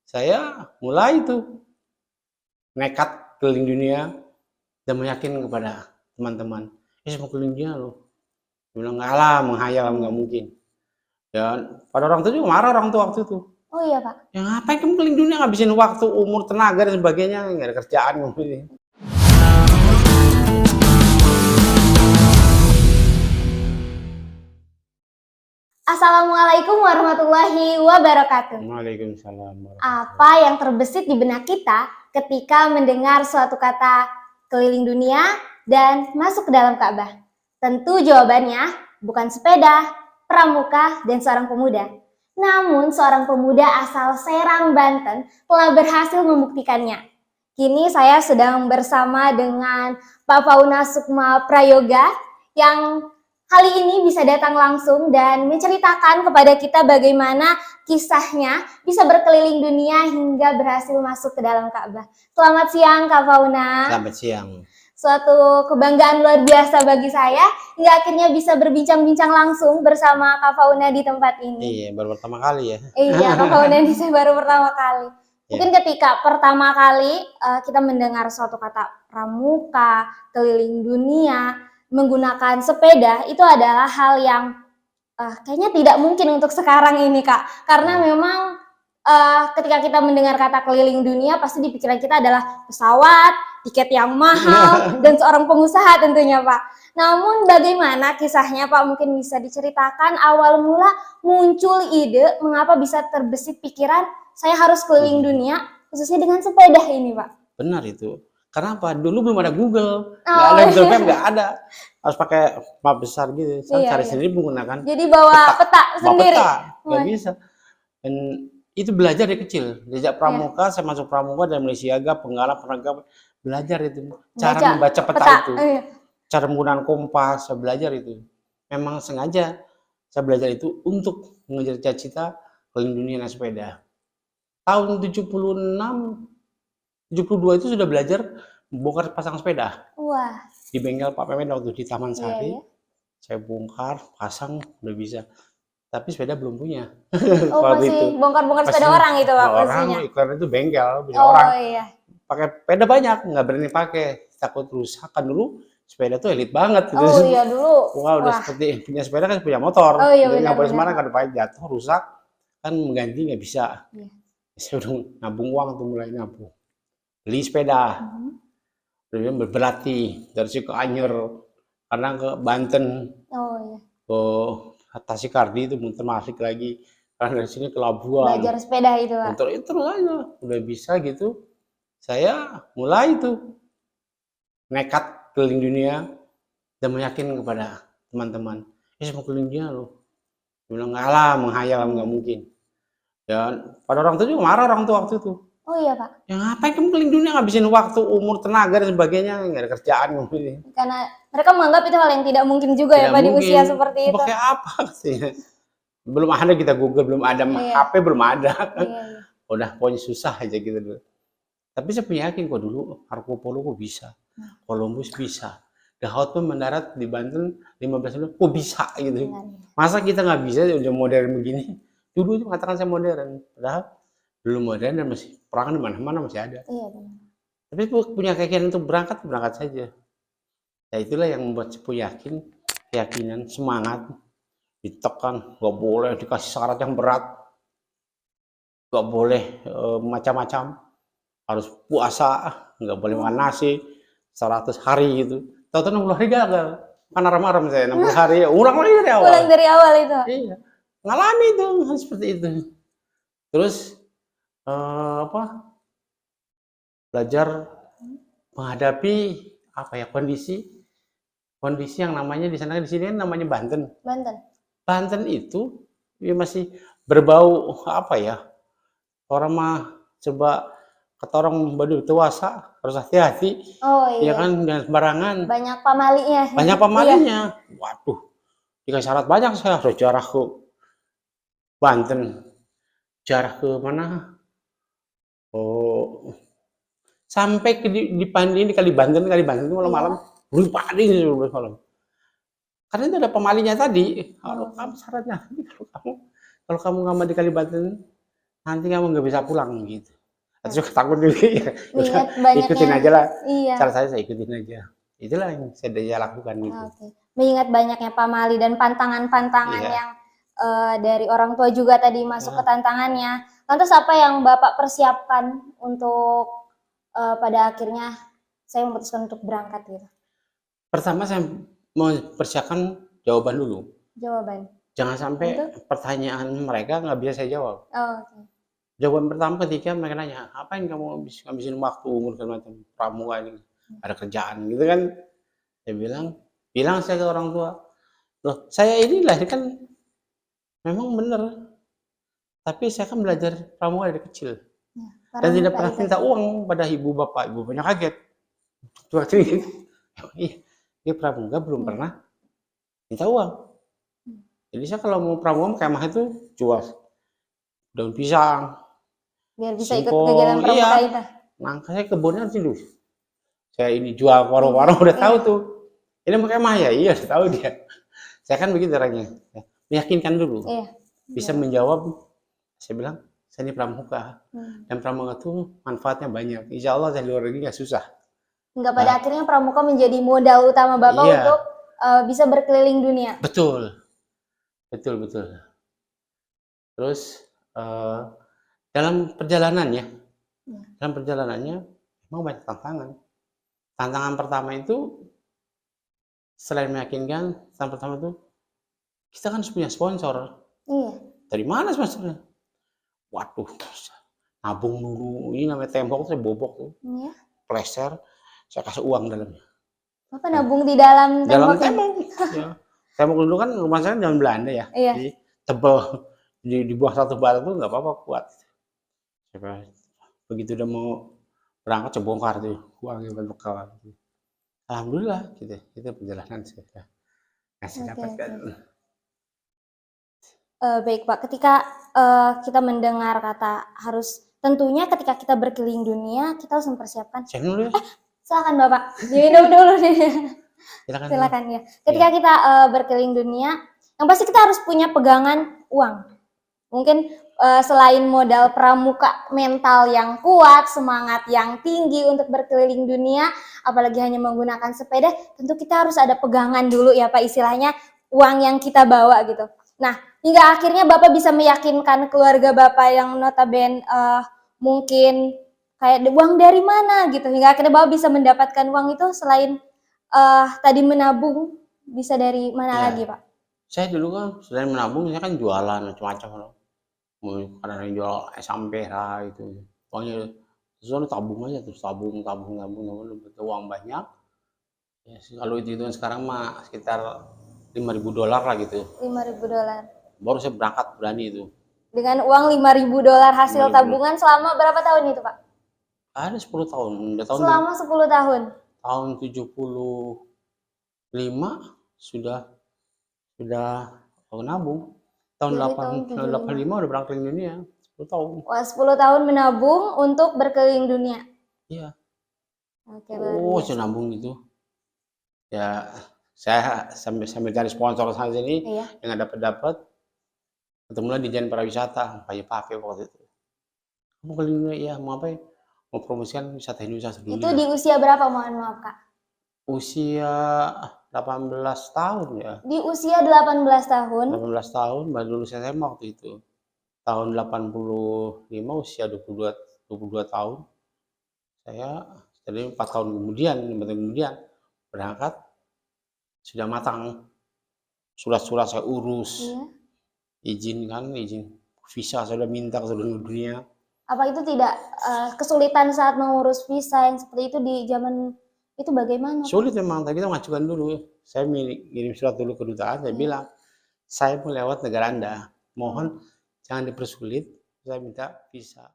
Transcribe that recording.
Saya mulai itu nekat keliling dunia dan meyakinkan kepada teman-teman, "Mau keliling dunia loh." Dia bilang, "Nggak lah, menghayal, nggak mungkin." Dan pada orang tua juga marah orang tua waktu itu. Oh iya Pak. "Ya ngapain kamu keliling dunia ngabisin waktu, umur, tenaga dan sebagainya, nggak ada kerjaan kamu ini." Assalamualaikum warahmatullahi wabarakatuh. Waalaikumsalam warahmatullahi Apa yang terbesit di benak kita ketika mendengar suatu kata keliling dunia dan masuk ke dalam Ka'bah? Tentu jawabannya bukan sepeda, pramuka, dan seorang pemuda. Namun seorang pemuda asal Serang, Banten telah berhasil membuktikannya. Kini saya sedang bersama dengan Pak Fauna Sukma Prayoga yang kali ini bisa datang langsung dan menceritakan kepada kita bagaimana kisahnya bisa berkeliling dunia hingga berhasil masuk ke dalam Ka'bah. Selamat siang Kak Fauna. Selamat siang. Suatu kebanggaan luar biasa bagi saya hingga akhirnya bisa berbincang-bincang langsung bersama Kak Fauna di tempat ini. Iya, baru pertama kali ya. Iya, Kak Fauna ini saya baru pertama kali. Mungkin ketika pertama kali kita mendengar suatu kata pramuka, keliling dunia, menggunakan sepeda, itu adalah hal yang kayaknya tidak mungkin untuk sekarang ini Kak. Karena memang ketika kita mendengar kata keliling dunia, pasti di pikiran kita adalah pesawat, tiket yang mahal, dan seorang pengusaha tentunya Pak. Namun bagaimana kisahnya Pak? Mungkin bisa diceritakan awal mula muncul ide mengapa bisa terbesit pikiran saya harus keliling dunia, khususnya dengan sepeda ini Pak. Benar itu. Karena apa? Dulu belum ada Google, nggak ada Google Map, nggak ada. Harus pakai map besar gitu. Saya cari sendiri menggunakan Jadi bawa peta sendiri. Nggak bisa. Dan itu belajar dari kecil. Sejak pramuka, saya masuk pramuka dan mulai siaga, penggarap, penegak, belajar itu. Cara membaca peta itu. Cara menggunakan kompas, saya belajar itu. Memang sengaja saya belajar itu untuk mengejar cita-cita keliling dunia naik sepeda. Tahun 76, 72 itu sudah belajar bongkar pasang sepeda. Wah. Di bengkel Pak Pemen waktu di Taman Sari. Saya bongkar, pasang, udah bisa. Tapi sepeda belum punya. Oh, masih bongkar-bongkar sepeda orang itu Pak pastinya. Orang, karena itu bengkel, punya orang. Iya. Pakai sepeda banyak, nggak berani pakai. Takut rusak kan dulu. Sepeda tuh elit banget. Gitu. Oh iya dulu. Wah, udah seperti punya sepeda kan punya motor. Oh iya benar. Nggak boleh benar. sembarang, kalau pahit jatuh, rusak, kan mengganti nggak bisa. Iya. Saya udah nabung uang tuh, mulai nabung. Beli sepeda. Kemudian berlatih dari Cianjur, karena ke Banten. Oh iya. Ke Tasik-Kardi itu muter masuk lagi. Karena dari sini ke Labuan. Belajar sepeda itu Pak. Itu aja. Udah bisa gitu. Saya mulai itu nekat keliling dunia dan meyakinkan kepada teman-teman, "Mau keliling dunia loh." Dia bilang, "Nggak lah, menghayal, nggak mungkin." Dan pada orang tua juga marah orang tua waktu itu. Oh iya Pak. "Ya ngapain kamu keliling dunia ngabisin waktu, umur, tenaga dan sebagainya, nggak ada kerjaan kamu ini." Karena mereka menganggap itu hal yang tidak mungkin juga ya Pak di usia seperti itu. Pakai apa sih? Belum ada kita Google, belum ada HP, belum ada. Udah pokoknya susah aja gitu dulu. Tapi saya punya yakin kok dulu Marco Polo kok bisa. Columbus bisa. Dahot pun mendarat di Banten 15 menit, kok bisa gitu. Masa kita nggak bisa udah modern begini? Dulu itu mengatakan saya modern, padahal belum modern dan masih perang di mana-mana masih ada. Iya benar. Tapi punya keyakinan untuk berangkat saja. Ya itulah yang membuat saya punya keyakinan, semangat, ditekan, nggak boleh dikasih syarat yang berat, nggak boleh macam-macam, harus puasa, nggak boleh makan nasi 100 hari gitu. Tahu-tahu 60 hari gagal, kan aram-aram saya 60 hari, ulang lagi dari awal. Ulang dari awal itu. Iya, ngalami itu seperti itu. Terus belajar menghadapi kondisi yang namanya di sana, di sini namanya Banten. Banten itu ya masih berbau orang mah coba kata orang baru dewasa harus hati-hati. Oh iya. Ya kan, jangan sembarangan. Banyak pamalinya. Waduh, dikasih syarat banyak saya harus jarah ke Banten, jarah ke mana? Sampai di Pandi ini kali Banten itu malam-malam lupa ini malam. Karena itu ada pemalinya tadi. Kalau kamu syaratnya kalau kamu nggak mau di Kalibanten nanti kamu nggak bisa pulang gitu. Terus juga takut juga ya. Udah, Mengingat ikutin banyaknya, aja lah. iya. Cara saya ikutin aja. Itulah yang saya lakukan gitu. Oke. Mengingat banyaknya pamali dan pantangan-pantangan Iya. yang dari orang tua juga tadi masuk ke Nah, tantangannya. Lantas apa yang Bapak persiapkan untuk pada akhirnya saya memutuskan untuk berangkat gitu? pertama saya mau persiapkan jawaban dulu. Jawaban. Jangan sampai Itu? pertanyaan mereka nggak bisa saya jawab. Oh, oke. Jawaban pertama ketika mereka nanya, "Ngapain kamu ngabisin waktu ngurusin macam pramuka ini? Ada kerjaan," gitu kan. Saya bilang saya ke orang tua, "Loh, saya ini dilahirkan memang benar, tapi saya kan belajar pramuka dari kecil Ya, dan tidak pramuka pernah itu. minta uang pada ibu bapak." Ibu bapaknya kaget. Waktu itu, iya, dia pramuka belum Iya. pernah minta uang. Jadi saya kalau mau pramuka kemah itu jual daun pisang, Biar bisa ikut kegiatan singkong, pramuka iya. itu. Nangka saya kebunnya dulu. Saya ini jual ke Iya, warung-warung udah tahu iya. tuh. Ini mau kemah ya? Iya, udah tahu dia. Saya kan begitu orangnya. Ya, meyakinkan dulu. Iya. Bisa Iya. menjawab. Saya bilang, saya ini pramuka. Hmm. Dan pramuka itu manfaatnya banyak. Insya Allah saya di luar negeri nggak susah. Hingga pada Nah, akhirnya pramuka menjadi modal utama Bapak iya, untuk bisa berkeliling dunia. betul. Betul, betul. Terus eh, dalam perjalanannya, Ya. dalam perjalanannya memang banyak tantangan. Tantangan pertama itu selain meyakinkan, tantangan pertama itu kita kan harus punya sponsor. Iya. Dari mana sponsornya? Waduh, nabung dulu. Ini namanya tembok saya bobok tuh, Iya. pleser, saya kasih uang dalamnya. Bapak nabung di dalam Dalam tembok ini. tembok. Ya. Tembok dulu kan rumah saya zaman Belanda ya. Iya. Jadi tebel, dibuang satu batu tuh nggak apa-apa kuat. Begitu udah mau berangkat saya bongkar tuh uangnya buat bekal. Alhamdulillah gitu. Itu perjalanan saya ngasih Oke, dapatkan. oke. Baik Pak, ketika kita mendengar kata harus, tentunya ketika kita berkeliling dunia kita harus mempersiapkan. Saya dulu ya. Silakan Bapak, diminum dulu nih. Silakan. Silakan ya. Ketika kita berkeliling dunia, yang pasti kita harus punya pegangan uang. Mungkin selain modal pramuka mental yang kuat, semangat yang tinggi untuk berkeliling dunia, apalagi hanya menggunakan sepeda, tentu kita harus ada pegangan dulu ya Pak, istilahnya uang yang kita bawa gitu. Nah, hingga akhirnya Bapak bisa meyakinkan keluarga Bapak yang notabene mungkin kayak uang dari mana gitu, hingga akhirnya Bapak bisa mendapatkan uang itu selain tadi menabung, bisa dari mana lagi Ya, Pak? saya dulu kan selain menabung, saya kan jualan macam-macam. Kadang jual sampai lah itu. Pokoknya sesuatu tabung aja terus tabung dapat uang banyak. Ya, kalau itu sekarang mah sekitar $5.000 lah gitu. $5.000. Baru saya berangkat berani itu. Dengan uang $5.000 hasil 5.000. tabungan selama berapa tahun itu Pak? Ada 10 tahun. Udah Selama 10 tahun. tahun 75 sudah nabung. Tahun Dari tahun 85 udah berangkat ke dunia. 10 tahun. Wah, 10 tahun menabung untuk berkeliling dunia. Iya. Oke, luar Oh, biasa. saya nabung gitu. Ya, saya sambil cari sponsor saja ini Iya. yang nggak dapat. Ketemulah di Dijen Pariwisata, pakai waktu itu. Kamu keliling dunia, iya, mau apa ya? Mau promosikan wisata Indonesia Itu sedunia. di usia berapa, mohon maaf Kak? Usia 18 tahun ya. Di usia 18 tahun. 18 tahun baru lulus SMA waktu itu. Tahun 85 usia 22 tahun. Saya jadi 4 tahun kemudian, 5 tahun kemudian berangkat sudah matang. Surat-surat saya urus. Iya. Izin visa saya udah minta ke seluruh dunia. Apa itu tidak kesulitan saat mengurus visa yang seperti itu di zaman itu bagaimana? Sulit memang, tapi kita mengajukan dulu. Saya ngirim surat dulu ke kedutaan, saya bilang, saya mau lewat negara Anda, mohon jangan dipersulit, saya minta visa.